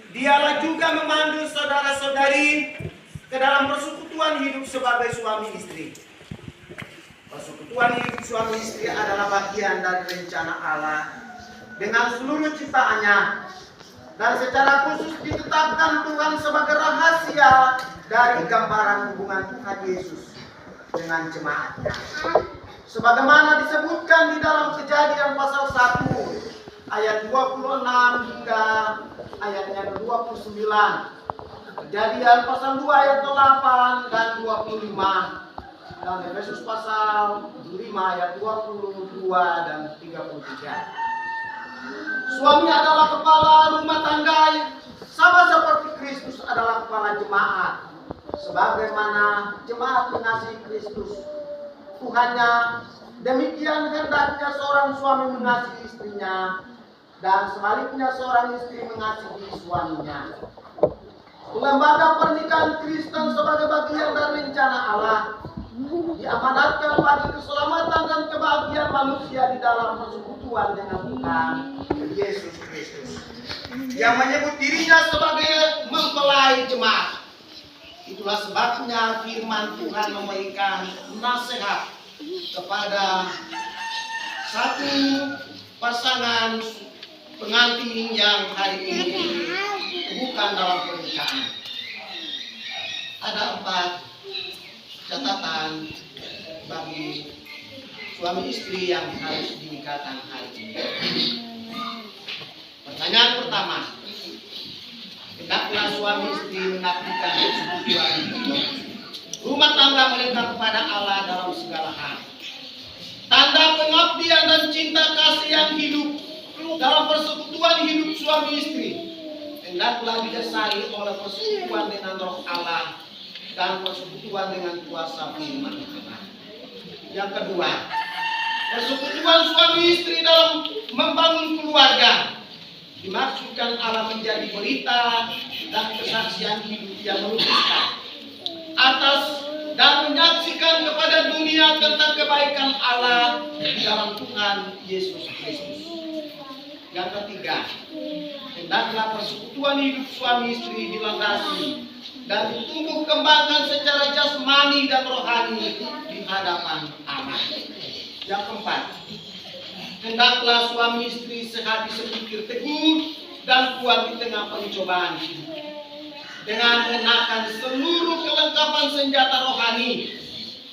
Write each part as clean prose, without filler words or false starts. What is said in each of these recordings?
Dialah juga memandu saudara-saudari ke dalam persekutuan hidup sebagai suami istri. Persekutuan hidup suami istri adalah bagian dari rencana Allah dengan seluruh ciptaannya, dan secara khusus ditetapkan Tuhan sebagai rahasia dari gambaran hubungan Tuhan Yesus dengan jemaatnya. Sebagaimana disebutkan di dalam Kejadian pasal 1 ayat 26 hingga ayatnya ke-29. Kejadian pasal 2 ayat 8 dan 25. Dan Efesus pasal 5 ayat 22 dan 33. Suami adalah kepala rumah tangga, sama seperti Kristus adalah kepala jemaat. Sebagaimana jemaat mengasihi Kristus, Tuhannya, demikian hendaknya seorang suami mengasihi istrinya, dan sebaliknya seorang istri mengasihi suaminya. Lembaga pernikahan Kristen sebagai bagian dari rencana Allah diamanatkan bagi keselamatan dan kebahagiaan manusia di dalam persekutuan dengan Tuhan Yesus Kristus, yang menyebut dirinya sebagai mempelai jemaat. Itulah sebabnya firman Tuhan memberikan nasihat kepada satu pasangan pengantin yang hari ini bukan dalam pernikahan. Ada 4 catatan bagi suami istri yang harus dinikahkan hari ini. Pertanyaan pertama, hendaklah suami istri mengabdikan persekutuan rumah tangga mereka kepada Allah dalam segala hal. Tanda pengabdian dan cinta kasih yang hidup dalam persekutuan hidup suami istri hendaklah didasari oleh persekutuan dengan Roh Allah dan persekutuan dengan kuasa firman Allah. Yang kedua, persekutuan suami istri dalam membangun keluarga dimaksudkan Allah menjadi berita dan kesaksian hidup yang melukiskan atas dan menyaksikan kepada dunia tentang kebaikan Allah di dalam Tuhan Yesus Kristus. Yang ketiga, hendaklah persekutuan hidup suami istri dilandasi dan ditumbuh kembangkan secara jasmani dan rohani di hadapan Allah. Yang keempat, hendaklah suami istri sehati sepikir teguh dan kuat di tengah pencobaan hidup, dengan mengenakan seluruh kelengkapan senjata rohani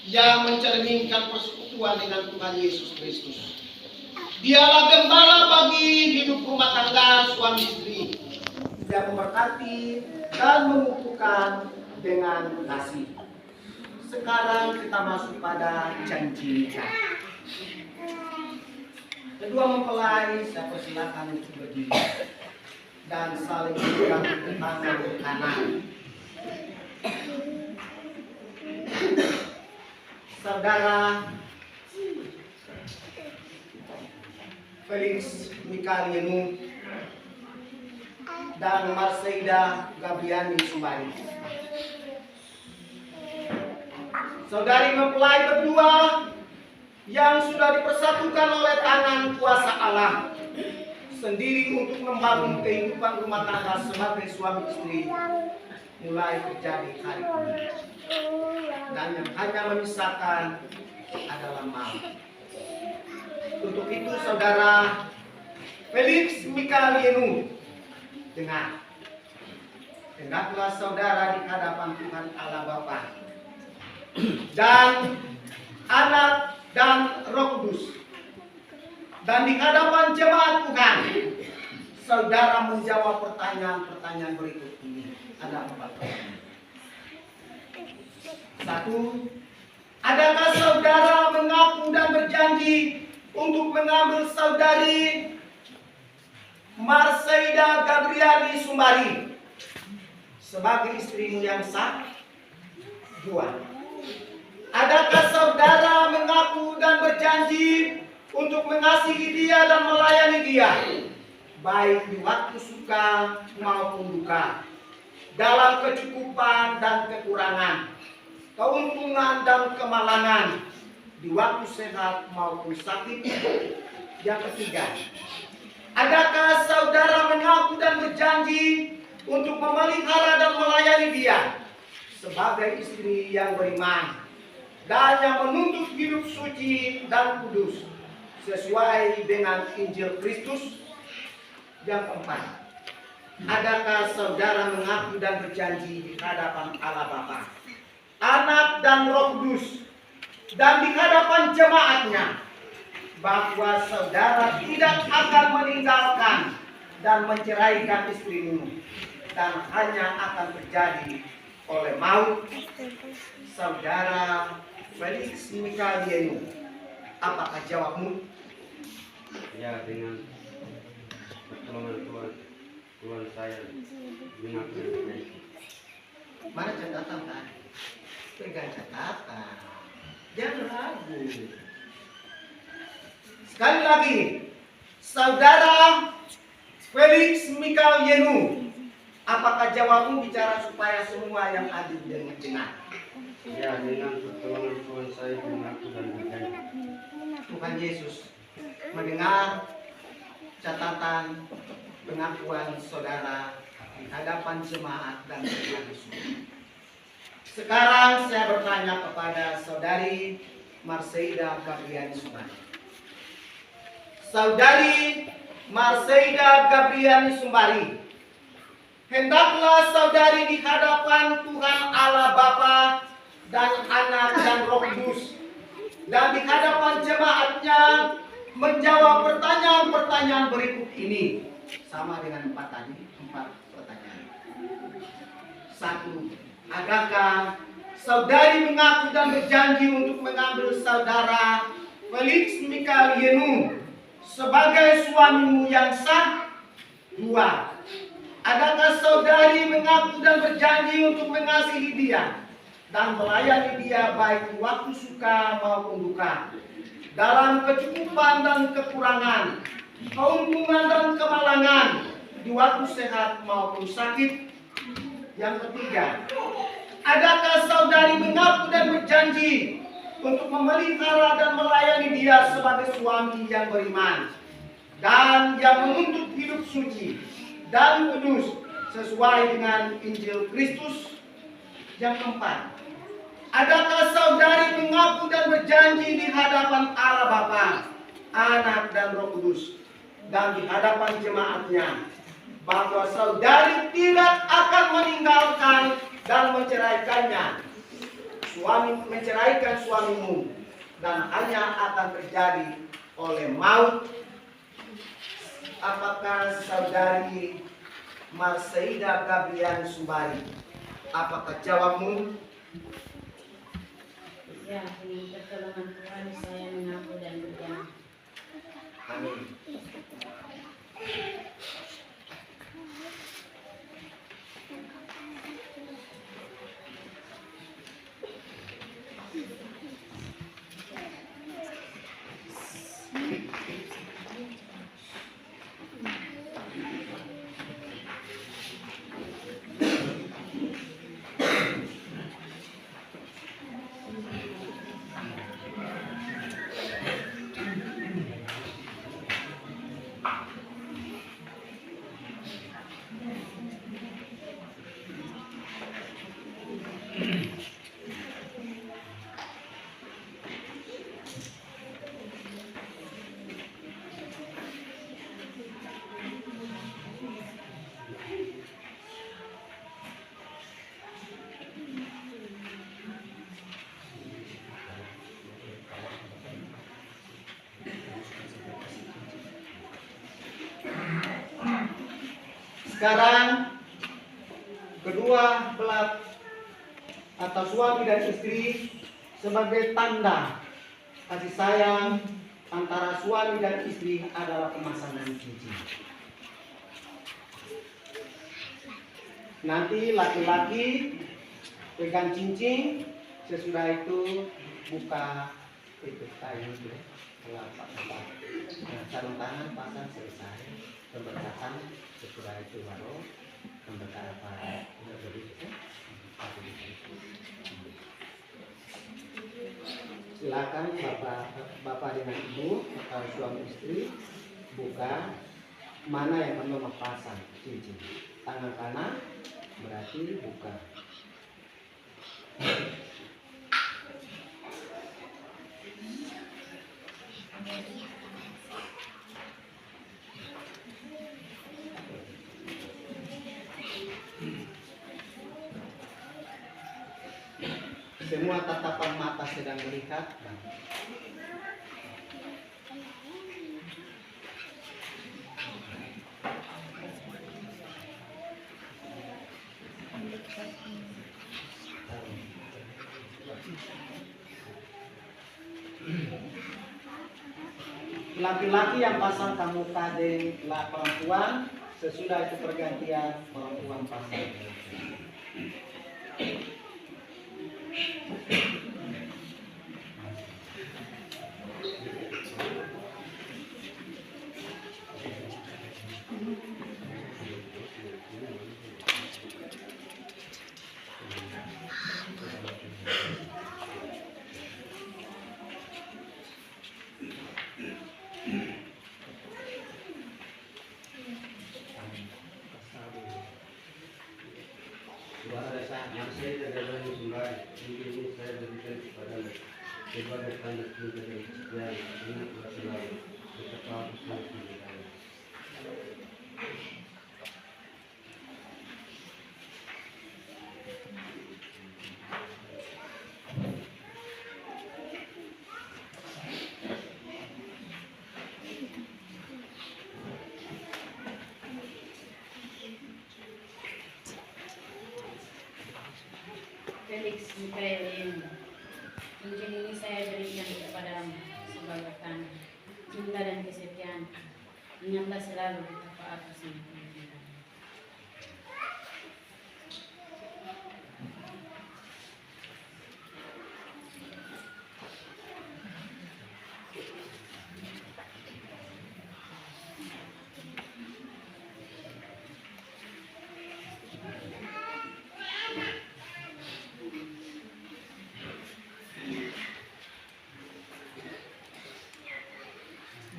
yang mencerminkan persekutuan dengan Tuhan Yesus Kristus. Dialah gembala bagi hidup rumah tangga suami istri, yang memberkati dan mengukuhkan dengan kasih. Sekarang kita masuk pada janji nikah. Kedua mempelai, saya persilakan untuk berdiri dan saling pegang tangan kanan. Saudara Felix Mikalienu dan Marseida Gabriani Sumbari. Saudari mempelai berdua yang sudah dipersatukan oleh tangan kuasa Allah sendiri untuk membangun kehidupan rumah tangga sebagai suami istri mulai terjadi hari ini. Dan yang hanya memisahkan adalah maut. Untuk itu saudara Felix Mikalienu, dengar, hendaklah saudara di hadapan Tuhan Allah Bapa dan Anak dan Roh Kudus, dan di hadapan jemaat Tuhan, saudara menjawab pertanyaan-pertanyaan berikut ini. Ada 4 pertanyaan. 1. Adakah saudara mengaku dan berjanji untuk mengambil saudari Marseida Gabriani Sumbari sebagai istrimu yang sah? 2. Adakah saudara mengaku dan berjanji untuk mengasihi dia dan melayani dia, baik di waktu suka maupun duka, dalam kecukupan dan kekurangan, keuntungan dan kemalangan, di waktu sehat maupun sakit? Yang ketiga, Adakah saudara mengaku dan berjanji untuk memelihara dan melayani dia sebagai istri yang beriman dan yang menuntut hidup suci dan kudus sesuai dengan Injil Kristus? Yang keempat, adakah saudara mengaku dan berjanji di hadapan Allah Bapa, Anak dan Roh Kudus dan di hadapan jemaatnya bahwa saudara tidak akan meninggalkan dan menceraikan istrimu dan hanya akan terjadi oleh maut? Saudara Felix Mikalienu, apakah jawabmu? Ya, dengan pertolongan Tuhan saya mengaku. Mana catatan kan? Pegang catatan, jangan ragu. Sekali lagi, saudara Felix Mikalienu, apakah jawabmu bicara supaya semua yang adil dan benar? Ya, dengan pertolongan Tuhan saya mengaku dan berjanji. Tuhan Yesus mendengar catatan pengakuan saudara di hadapan jemaat dan jemaat semua. Sekarang saya bertanya kepada saudari Marseida Gabriani Sumbari. Saudari Marseida Gabriani Sumbari, hendaklah saudari di hadapan Tuhan Allah Bapa dan Anak dan Roh Kudus dan di hadapan jemaatnya menjawab pertanyaan-pertanyaan berikut ini, sama dengan empat pertanyaan. 1. Adakah saudari mengaku dan berjanji untuk mengambil saudara Felix Mikalienu sebagai suamimu yang sah? 2. Adakah saudari mengaku dan berjanji untuk mengasihi dia dan melayani dia baik di waktu suka maupun duka, dalam kecukupan dan kekurangan, keuntungan dan kemalangan, di waktu sehat maupun sakit? Yang ketiga, adakah saudari mengaku dan berjanji untuk memelihara dan melayani dia sebagai suami yang beriman dan yang menuntut hidup suci dan kudus sesuai dengan Injil Kristus? Yang keempat, adakah saudari mengaku dan berjanji di hadapan Allah Bapa, Anak dan Roh Kudus dan di hadapan jemaatnya bahwa saudari tidak akan meninggalkan dan menceraikan suamimu dan hanya akan terjadi oleh maut? Apakah saudari Marseida Gabriani Sumbari, apakah jawabmu? Ya, dengan pertolongan Tuhan saya mengaku dan berjanji. Amin. Sekarang kedua belah atau suami dan istri sebagai tanda kasih sayang antara suami dan istri adalah pemasangan cincin. Nanti laki-laki pegang cincin, sesudah itu buka itu kayu itu, sarung tangan pasang selesai, pemberkatan sesudah itu baru pemberkatan silakan bapak dengan ibu atau suami istri buka mana yang perlu pasang cincin? Tangan kanan berarti buka. Semua tatapan mata sedang melihat. Laki-laki yang pasang kamu kade lah perempuan, sesudah itu pergantian perempuan pasang. Yang saya adalah sembah, ini saya berikan kepadamu sebagai tanda cinta dan setia dengan selalu betapa aku sangat mencintai. Felix Mikaelin, cincin ini saya berikan kepadamu sebagai tanda cinta dan kesetiaan. Ingatlah selalu betapa aku sangat mencintai.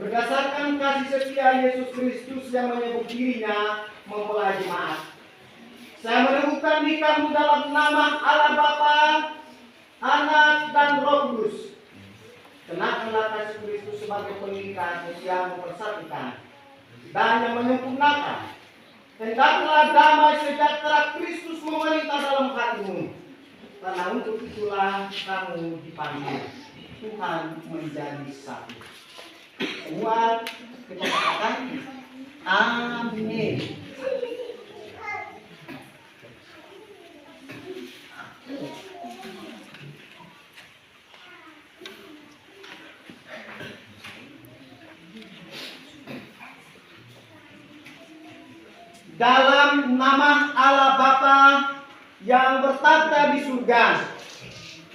Berdasarkan kasih setia Yesus Kristus yang menyebut dirinya mempelai jemaat, saya menemukan di kamu dalam nama Allah Bapa, Anak dan Roh Kudus. Kenakanlah kasih Kristus sebagai pengikat yang mempersatukan dan yang menyempurnakan. Hendaklah damai sejahtera Kristus memerintah dalam hatimu, karena untuk itulah kamu dipanggil. Tuhan menjadi satu. Semua kita katakan amin. Dalam nama Allah Bapa yang bertata di surga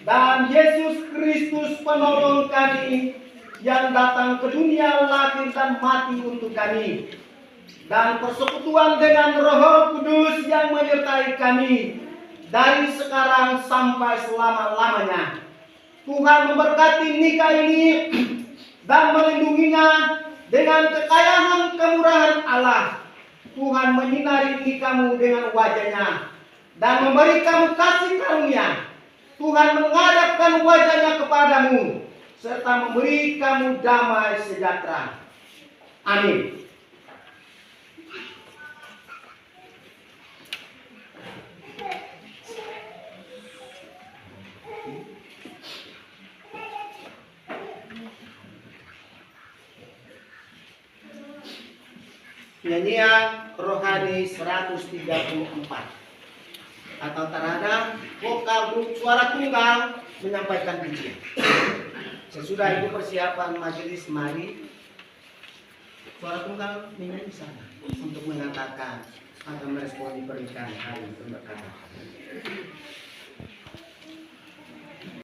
dan Yesus Kristus penolong kami yang datang ke dunia lahir dan mati untuk kami, dan persekutuan dengan Roh Kudus yang menyertai kami dari sekarang sampai selama-lamanya. Tuhan memberkati nikah ini dan melindunginya dengan kekayaan kemurahan Allah. Tuhan menyinari nikahmu dengan wajahnya dan memberi kamu kasih karunia. Tuhan menghadapkan wajahnya kepadamu serta memberi kamu damai sejahtera. Amin. Nyanyian rohani 134 atau terhadap vokal grup suara tunggal menyampaikan pujian. Sesudah itu persiapan majelis, mari suara tunggal menyanyi di sana untuk mengatakan atau meresponi pernikahan hari pemberkatan.